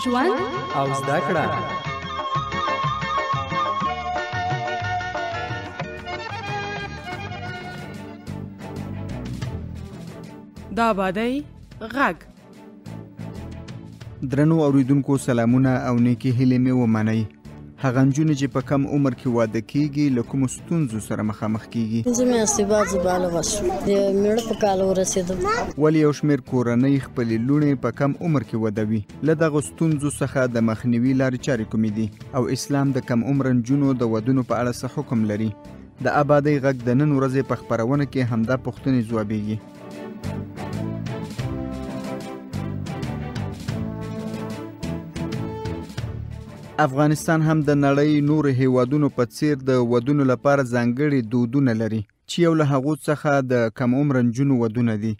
ژوند او زده کړه. د آبادۍ غږ. درنو اوریدونکو سلامونه او نیکی هیلې مې ومنئ. هغه نجونې چې په کم عمر کې واده کیږي له کومو ستونزو سره مخامخ کیږي. زه مې استعباد بالغه شوم، د میړه په کال ورسېدم. ولې یو شمېر کورنۍ خپلې لوڼې په کم عمر کې ودوي؟ له دغو ستونزو څخه د مخنیوي لارې چارې کومې دي او اسلام د کم عمر نجونو د ودونو په اړه څه حکم لري؟ د آبادۍ غږ د نن ورځې په خپرونه کې همدا پوښتنې ځوابیږي. افغانستان هم د نړۍ نور هیوادونو په څیر د ودونو لپاره ځانګړي دودونه لري چې یو له هغو څخه د کم عمر نجونو ودونه دي.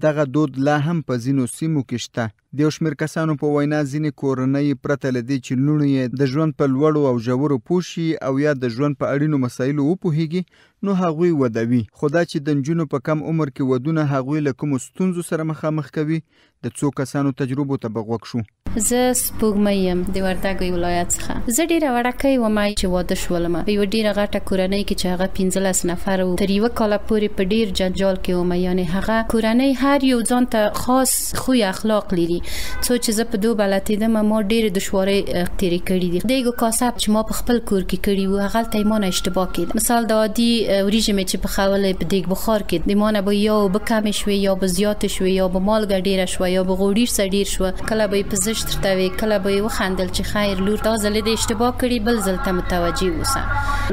دغه دود لا هم په ځینو سیمو کې شته. د یو شمېر کسانو په وینا ځینې کورنۍ پرته له دې چې لوڼې یې د ژوند په لوړو او ژورو پوه شي او یا د ژوند په اړینو مسایلو وپوهیږي نو هغوی ودوي. خو دا چې د نجونو په کم عمر کې ودونه هغوی له کومو ستونزو سره مخامخ کوي د څو کسانو تجربو ته به غوږ شو. زه سپوږمۍ یم د وردګو ولایت څخه. زه ډیره وړکۍ وم چې واده شولم په یوه ډیره غټه کورنۍ کې چې هغه 15 نفر وو. تر یوه کاله پورې په ډیر جنجال کې وم. یعنی هغه کورنۍ هر یو ځان ته خاص خوی اخلاق لري. څو چې زه په دوه بلاتیدم ما ډیره دشوارۍ تیرې کړې دي. دیګو کاسب چې ما په خپل کور کې کړی وو هغه ته ما نه اشتباه کړ. مثال د عادي وریژې چې په خولې په دیګ بخار کې د ما نه به یا به کم شوي یا به زیات شوي یا به مالګه ډیره شوي یا به غوړي سړیر شو. کله به په زشت ترتوي کله به وخندل چې خیر لور دا زله د اشتباه کړی بل ځل ته متوجي اوسه.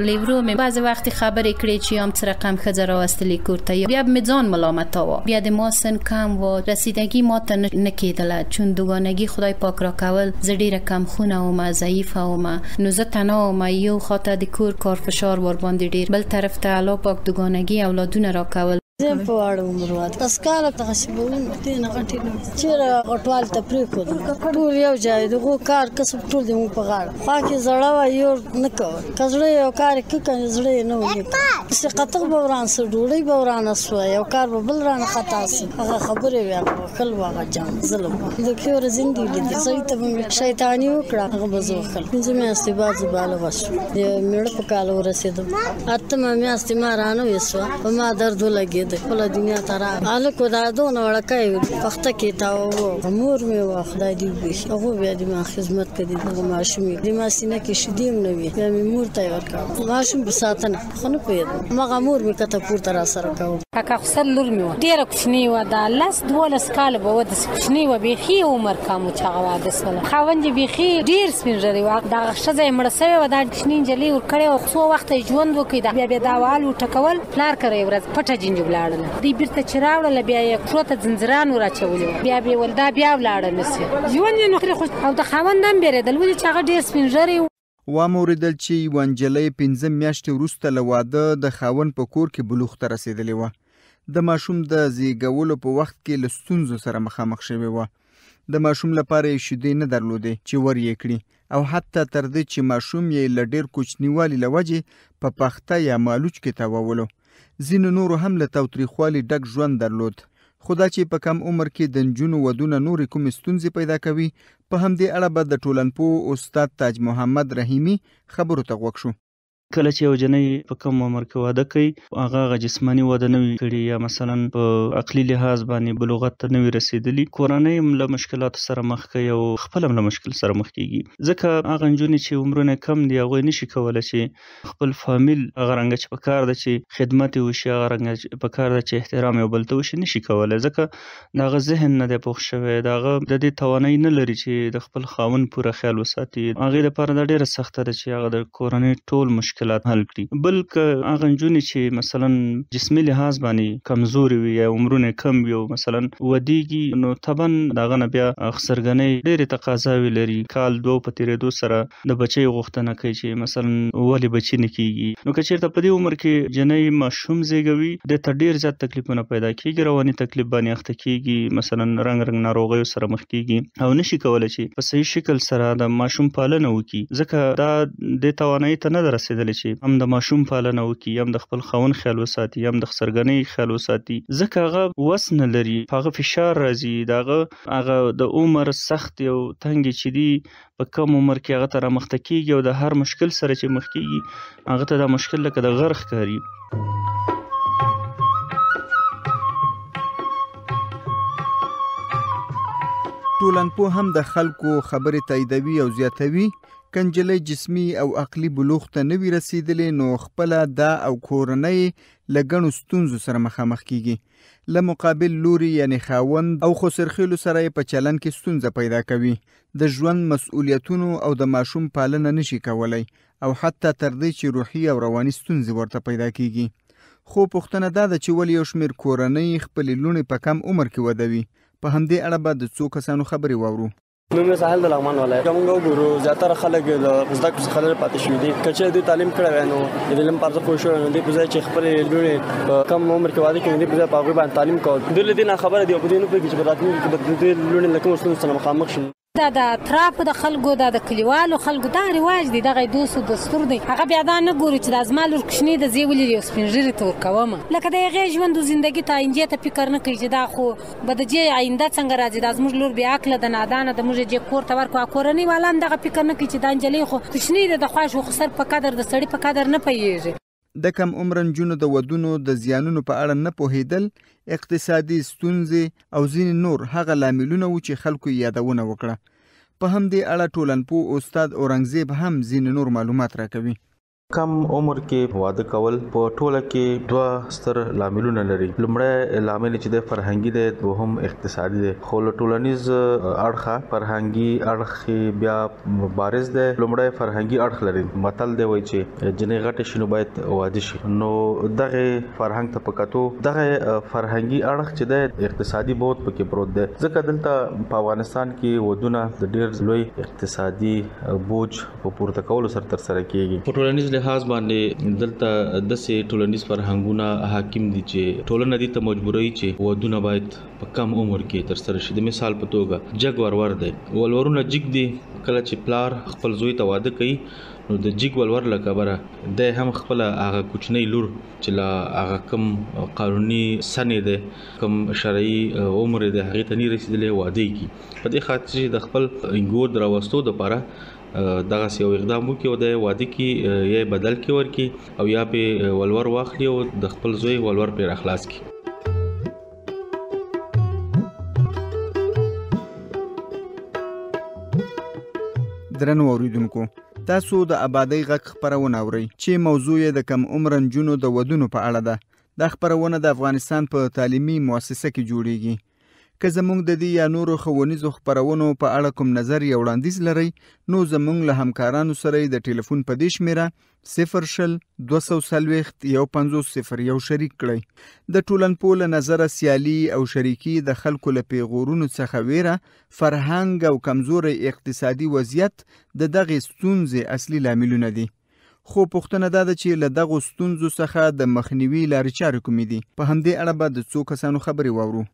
لیورو مې بعض وخت خبرې کړې چې ام څه رقم خزر واستلې کوړته بیا مې ځان ملامت و. بیا د ما سن کم و رسیدگی ما ته نه کېدله چون دوګانګي خدای پاک را کول. زه ډیره کم خونه او ما ضعیف او ما نو زه تنها ما یو خاطر د کور کار فشار ور باندې ډیر بل طرف ته الله پاک دوګانګي اولادونه را کول. زه په واړو عمر واده اسکاله تخشبون دین غټي چیرې غټوال ته پرې کو ټول یو ځای دغه کار کسب ټول دی مو په غاړه پاکي زړه و یو نه کوي کزړه یو کار کې زړه نه وي چې قطغ بوران سره ډوړی بوران اسو یو کار به بل رانه خطا سي هغه خبره وي خپل واغه جام ظلم د کور زندګي دي زه ته شیطانی وکړه هغه بزو خپل زه مې استعباد بالغ شوم د میړه په کال ورسېدم اته مې استعمارانه وسو ما درد لګي خپل دنیا ترا الکو دا دونه وړکای وخت کې تا امور مې واخدای دی هغه بیا د ما خدمت کړي د ماشومې د ما سینه کې شدیم نه وي مې مور ته ورکړ ماشوم په ساتنه خنه پیدا مغه مور مې کته پور تر سره کاو کاکا خسر لور مې ډیره کوچنی و دا لاس دولس کال به ود کوچنی و بيخي عمر کامو چاغه واده سره خاوند بيخي ډیر سپینځري و دا شزه مړ سوی و دا کوچنی جلی ور کړي او څو وخت ژوند وکي دا بیا دا والو ټکول پلار کړي ورځ پټه جنجو بلاړل دی بیرته چراوړل بیا یې کړوته زنجران وراچولې بیا به ولدا بیا ولاړل نسی ژوند نو او د خاوندم بیرېدل ولې چاغه ډیر سپینځري واوریدل چې ونجلې 15 میاشتې وروسته له واده د خاوند په کور کې بلوغ ته رسیدلې و. د ماشوم د زیږولو په وخت کې له ستونزو سره مخامخ شوی و. د ماشوم لپاره یې شیدې نه درلودې چې ور یې کړي او حتی تر دې چې ماشوم یې له ډیر کوچنیوالي له وجې په پخته یا مالوچ کې تاوولو. ځینو نورو هم له تاوتریخوالي ډک ژوند درلود. خو دا چې په کم عمر کې د نجونو ودونه نورې کومې ستونزې پیدا کوي په همدې اړه به د ټولنپوه استاد تاج محمد رحیمي خبرو ته غوږ شو. کله چې یو جنۍ په کم عمر کې واده کوي هغه جسمانی واده نه وي کړي یا مثلا په عقلي لحاظ باندې بلوغت ته نه وي رسیدلي کورنۍ هم له مشکلاتو سره مخ کوي او خپل هم له مشکل سره مخ کیږي ځکه هغه نجونې چې عمرونه کم دي هغوی نشي کولی چې خپل فامیل هغه رنګه چې پکار ده چې خدمت یې وشي هغه رنګه چې پکار ده چې احترام یو بل ته وشي نشي کولی ځکه د هغه ذهن نه دی پوخ شوی د هغه د دې توانایي نه لري چې د خپل خاوند پوره خیال وساتي هغې دپاره دا ډېره سخته ده چې هغه د کورنۍ ټول مشکلات حل کړي. بل که هغه نجونې چې مثلا جسمي لحاظ باندې کمزوري وي یا عمرونه کم وي او مثلا ودیږي نو طبعا دغه نه بیا خسرګنۍ ډېرې تقاضاوې لري. کال دوه په تېرېدو سره د بچۍ غوښتنه کوي چې مثلا ولې بچي نه کېږي. نو که چېرته په دې عمر کې جنۍ ماشوم زېږوي دې ته ډېر زیات تکلیفونه پیدا کېږي رواني تکلیف باندې اخته کېږي مثلا رنګ ناروغیو سره مخ کېږي او نشي کولی چې په صحیح شکل سره د ماشوم پالنه وکړي ځکه دا دې توانایي ته نه ده رسېدلې کولای چې هم د ماشوم پالنه وکړي، هم د خپل خاوند خیال وساتي، هم د سرګنۍ خیال وساتي، ځکه هغه وس نه لري، هغه فشار راځي، هغه د عمر سخت او تنګ چې دی په کم عمر کې هغه ته رامخته کیږي او د هر مشکل سره چې مخ کیږي هغه ته دا مشکل لکه د غرق ښکاري. ټولنپوه هم د خلکو خبرې تاییدوي او زیاتوي که نجلۍ جسمي او عقلي بلوغ ته نه وي رسېدلې نو خپله دا او کورنۍ له ګڼو ستونزو سره مخامخ کیږي. له مقابل لوري یعنی خاوند او خسرخیلو سره یې په چلن کې ستونزه پیدا کوي، د ژوند مسؤلیتونو او د ماشوم پالنه نشي کولی او حتی تر دې چې روحي او رواني ستونزې ورته پیدا کیږي. خو پوښتنه دا ده چې ولې یو شمېر کورنۍ خپلې لوڼې په کم عمر کې ودوي. په همدې اړه به د څو کسانو خبرې واورو. نوم یې ساحل د لغمان ولایت. که موږ وګورو زیاتره خلک د زده کړو څخه لرې پاتې شوي دي. که چېرې دوی تعلیم کړی وی نو د علم په ارزښت پوه شوی نو دوی په ځای چې خپلې لوڼې په کم عمر کې واده کوي دوی په ځای په هغوی باندې تعلیم کول. دوی له دې ناخبره دي او په دې نه پوهېږي چې په راتلونکي کې به دوی لوڼې له کومو ستونزو سره مخامخ شي. دا د اطرافو د خلکو د کلیوالو خلکو دا رواج دی، دغه دوست او دستور دی. هغه بیا دا نه ګوري چې د زما لور کوچنۍ ده زه یې ولې یو سپین ږیري ته ورکوم، لکه د هغې ژوند او زندګي ته آینجې ته فکر نه کوي چې دا خو به د دې آینده څنګه راځي، دا زموږ لور بې عقله ده، نادانه ده، موږ یې دې کور ته ورکړو. کورنۍ والا هم دغه فکر نه کوي چې دا نجلۍ خو کوچنۍ ده، د خوښ خو سر په قدر د سړي په قدر نه پوهېږي. د کم عمر نجونو د ودونو د زیانونو په اړه نه پوهېدل، اقتصادي ستونزې او ځینې نور هغه لاملونه وو چې خلکو یادونه وکړه. په همدې اړه ټولنپوه استاد اورنګزیب هم ځینې نور معلومات راکوي. کم عمر کې واده کول په ټوله کې دوه ستر لاملونه لري. لومړی لامل چې د فرهنګي دی، دوهم اقتصادي دی. خو له ټولنیز اړخه فرهنګي اړخ بیا بارز دی. لومړی فرهنګي اړخ لري. متل دی وایي چې جنې غټې شي نو باید واده شي. نو دغه فرهنګ ته په کتو دغه فرهنګي اړخ چې دی اقتصادي بود پکې پروت دی، ځکه دلته په افغانستان کې ودونه د ډېر لوی اقتصادي بوج په پورته کولو سره ترسره کیږي. په ټولنیز لحاظ باندې دلته داسې ټولنیز فرهنګونه حاکم دي چې ټولنه دې ته مجبوروي چې ودونه باید په کم عمر کې ترسره شي. د مثال په توګه جګ ورور دی، ولورونه جګ دي، کله چې پلار خپل زوی ته واده کوي نو د جګ ولور له کبره د هم خپل هغه کوچنۍ لور چې لا هغه کم قانوني سنې ده، کم شرعي عمر ده، هغه ته نه رسیدلې واده کی. په دې خاطر چې د خپل انګور دراوستو لپاره دغه یو اقدام وکړي او د واده کې یا بدل کې ورکي او یا په ولور واخلي او د خپل زوی ولور په اخلاص کی. درنو اوریدونکو، تاسو د آبادۍ غږ خپرونه اورئ چې موضوع یې د کم عمر نجونو د ودونو په اړه ده. دا خپرونه د افغانستان په تعلیمي مؤسسه کې جوړیږي. که زموږ د دې یا نورو ښوونیزو خپرونو په اړه کوم نظر یا وړاندیز لرئ نو زموږ له همکارانو سره د ټلیفون په دې شمېره 00240 شریک کړئ. د ټولنپوه له نظره سیالي او شریکي د خلکو له پیغورونو څخه ویره، فرهنګ او کمزوری اقتصادي وضعیت د دغې ستونزې اصلي لاملونه دي. خو پوښتنه دا ده چې له دغو ستونزو څخه د مخنیوي لارې چارې کومې دي. په همدې اړه به د څو کسانو خبرې واورو.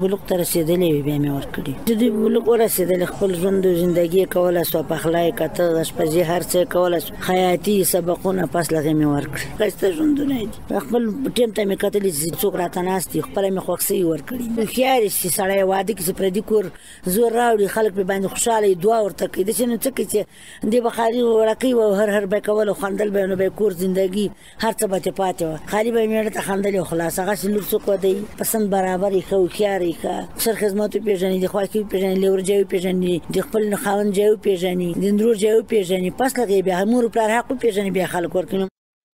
بلوغ ته رسېدلی وي بیا مې ورکړي چې دوی بلوغ ورسېدلی خپل ژوند او زندګي یې کولی سوه، پخلی یې کته، اشپزي هر څه یې کولی سوه، خیاطي سبقونه پس له هغې مې ورکړي. ښایسته ژوندونه یې دي. خپل ټیم ته مې کتلي چې څوک راته ناست دي، خپله مې خوښ سوي ورکړي. هوښیار یې چې سړی واده کړي چې پردي کور زور راوړي، خلک پرې باندې خوشحاله وي، دعا ورته کوي. داسې نو څه کوي چې دې به خالي وړکۍ وه، هر به یې کول او خندل به یې، نو به یې کور زندګي هر څه به ترې پاتې وه، خالي به یې مېړه ته خندل او خلاص. هغسې لور څوک ودوي، پسند برابر یې ښه، هوښیار یې ښه، خدمت پیژني، د خواکې پیژني، لور جای پیژني، د خپل خاوند جای پیژني، د نور جای پیژني، پس لګي بیا مور پلار حق پیژني، بیا خلک ورکړي.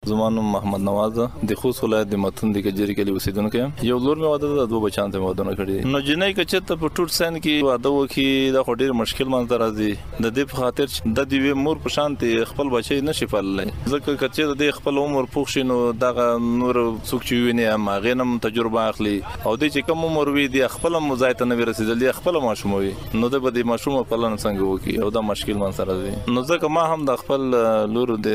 زمانو محمد نواز د خوست ولایت د متون د کجری کلی اوسیدونکو یم. یو لور مې واده د دوه بچان ته واده کړی. نو جنۍ که چېرته په ټوټ سن کې واده وکړي دا خو ډېر مشکل منځ ته راځي. د دې په خاطر چې د دې مور په شان خپل بچی نشي پاللی، ځکه که چېرته د خپل عمر پوښ شي نو دغه نور څوک چې ویني هغې نه هم تجربه اخلي او دی چې کم عمر وي دی خپل هم ځای ته نه وي رسېدلی، خپل ماشوم وي نو د به د ماشوم پالنه څنګه وکړي او دا مشکل منځ ته راځي. نو ځکه ما هم د خپل لور د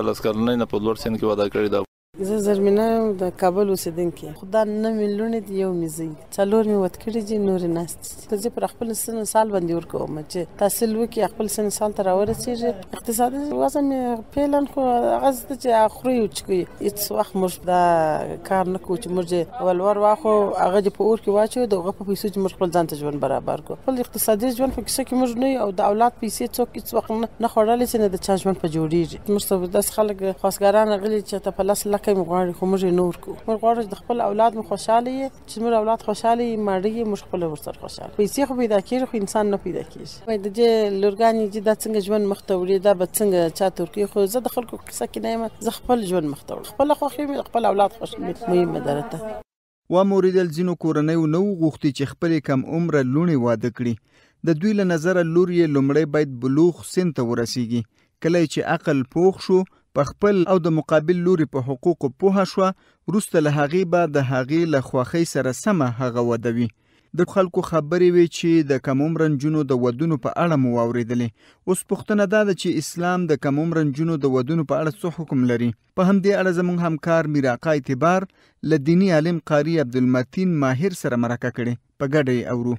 13 کلنۍ نه په لوړ سن کې واده کړی ده. زه زرمینه د کابل اوسیدونکې خدا 9 میلیونه دی یو میزي 4 می وت کړی دي نور نست زه پر خپل سن سال باندې ورکوم چې تحصیل وکي خپل سن سال تر ورسېږي اقتصادي وزن پیلن خو غز چې اخري او چې هیڅ وخت موږ دا کار نه کوو چې موږ ولور واخو هغه په اور کې واچو دغه په پیسو چې موږ خپل ځان ته ژوند برابر کو خپل اقتصادي ژوند په کیسه کې موږ نه او د اولاد پیسې څوک هیڅ وخت نه خورل چې نه د چا ژوند په جوړیږي موږ ته داس خلک خاصګران غلي چې ته په لاس لکه مغواړي خو موږ نور کو موږ غواړو د خپل اولاد مو خوشاله چې موږ اولاد خوشاله ماړي موږ خپل ورسره خوشاله پیسې خو پیدا کیږي خو انسان نه پیدا کیږي وای د دې لورګانی چې د څنګه ژوند مخته وړي دا به څنګه چا ترکی خو زه د خلکو کیسه کې نه زه خپل ژوند مخته وړم خپل خوښي خپل اولاد خوشاله مهمه درته و موریدل ځینو کورنیو نو غوښتي چې خپلې کم عمره لوڼې واده کړي د دوی له نظره لور یې لومړی باید بلوغ سن ته ورسیږي کله چې عقل پوخ شو په خپل او د مقابل لوري په حقوقو پوهه شوه وروسته له هغې به د هغې له خوښۍ سره سمه هغه واده وي د خلکو خبرې وي چې د کم عمره نجونو د ودونو په اړه مو واورېدلې اوس پوښتنه دا ده چې اسلام د کم عمره نجونو د ودونو په اړه څه حکم لري په همدې اړه زموږ همکار میر آقا اعتبار له دیني عالم قاري عبدالمتین ماهر سره مرکه کړې په ګډه یې اورو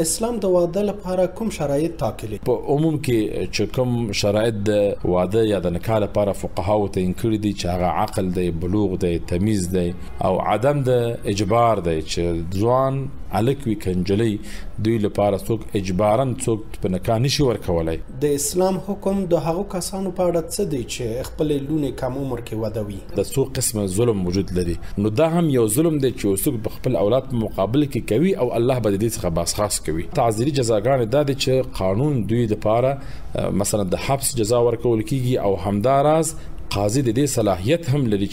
اسلام د واده لپاره کوم شرایط ټاکلي په عموم کې چې کوم شرایط د واده یا د نکاح لپاره فقهاو تعیین کړي دي چې هغه عقل دی بلوغ دی تمیز دی او عدم د اجبار دی چې ځوان الک وی کنجلی دوی لپاره څوک اجبارن څوک په نکاح نشي ورکولای د اسلام حکم د هغو کسانو په اړه څه دی چې خپل لونې کم عمر کې واده وي د څو قسمه ظلم موجود لري نو دا هم یو ظلم دی چې څوک په خپل اولاد په مقابل کې کوي او الله به دې څخه باس خاص کوي تعزیری جزاګانې دا دي چې قانون دوی لپاره مثلا د حبس جزا ورکول کیږي او همداراز قاضي د دې صلاحیت هم لري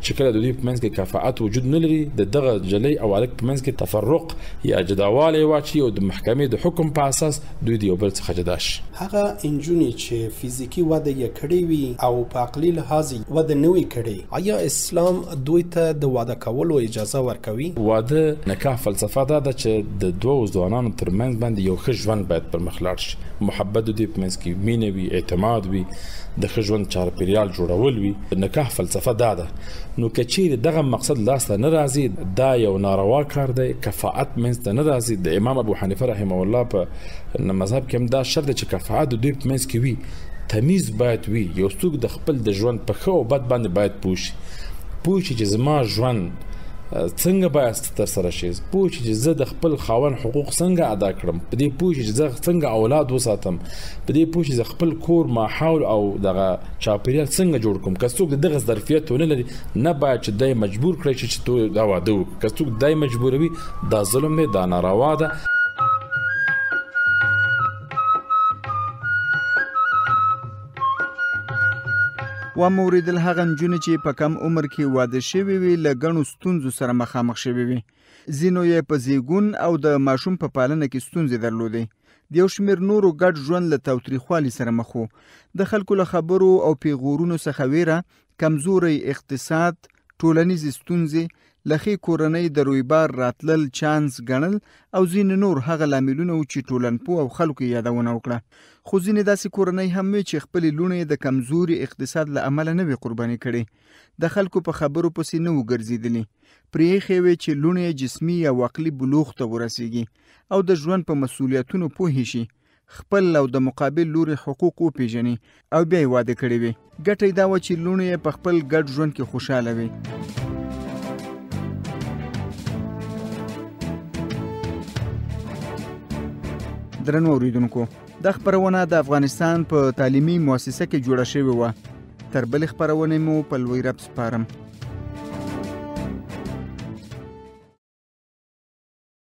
چې کله د دوی په منځ کې کفاءت وجود نه لري د دغه جلی او الک په منځ کې تفرق یا جداوالی واچي او د محکمې د حکم په اساس دوی د یو بل څخه جدا شي هغه انجونې چې فزیکی واده یې کړې وي او په عقلي لحاظ واده نه وي کړی آیا اسلام دوی ته د واده کولو اجازه ورکوي واده نکاح فلسفه دا ده چې د دوه ځوانانو ترمنځ باندې یو ښه ژوند باید پر مخ لاړ شي محبت د دوی په منځ کې مینه وي اعتماد وي د ښه ژوند چاپیریال جوړول وي نکاح فلسفه دا ده نو که چیرې دغه مقصد لاسته نه راځي دا یو ناروا کار دی کفاءت منځ ته نه راځي د امام ابو حنیفه رحمه الله په مذهب کې هم دا شرط چې کفاءت د دوی په منځ کې وي تمیز باید وي یو څوک د خپل د ژوند په ښه او بد باندې باید پوه شي چې زما ژوند څنګه باید تر سره شي پوه چې زه د خپل خاوند حقوق څنګه ادا کړم په دې پوه چې زه څنګه اولاد وساتم په دې پوه چې زه خپل کور ماحول او دغه چاپیریال څنګه جوړ کوم که څوک دغه ظرفیت ونه لري نه باید چې دای مجبور کړي چې تو دا واده وکړي که څوک دای مجبوروي دا ظلم دی دا ناروا ده و موریدل هغه نجونې چې په کم عمر کې واده شوي وي له ګڼو ستونزو سره مخامخ شوي وي ځینو یې په زیږون او د ماشوم په پالنه کې ستونزې درلودې د یو شمېر نورو ګډ ژوند له تاوتریخوالي سره مخ وو د خلکو له خبرو او پیغورونو څخه ویره کمزوری اقتصاد ټولنیزې ستونزې له ښې کورنۍ د رویبار راتلل چانس ګڼل او ځینې نور هغه لاملونه وو چې ټولنپوه او خلکو یې یادونه وکړه خو ځینې داسې کورنۍ هم وي چې خپلې لوڼې د کمزوري اقتصاد له امله نه وي قرباني کړې د خلکو په خبرو پسې نه وو ګرځېدلي پرې ایښې وې چې لوڼې جسمي او عقلي بلوغ ته ورسیږي او د ژوند په مسؤلیتونو پوهې شي خپل او د مقابل لوري حقوق وپیژني او بیا یې واده کړې وي ګټه یې دا وه چې لوڼې یې په خپل ګډ ژوند کې خوشحاله وي درنو اوریدونکو دا خپرونه د افغانستان په تعلیمي مؤسسه کې جوړه شوې وه تر بلې خپرونې مو په لوی رب سپارم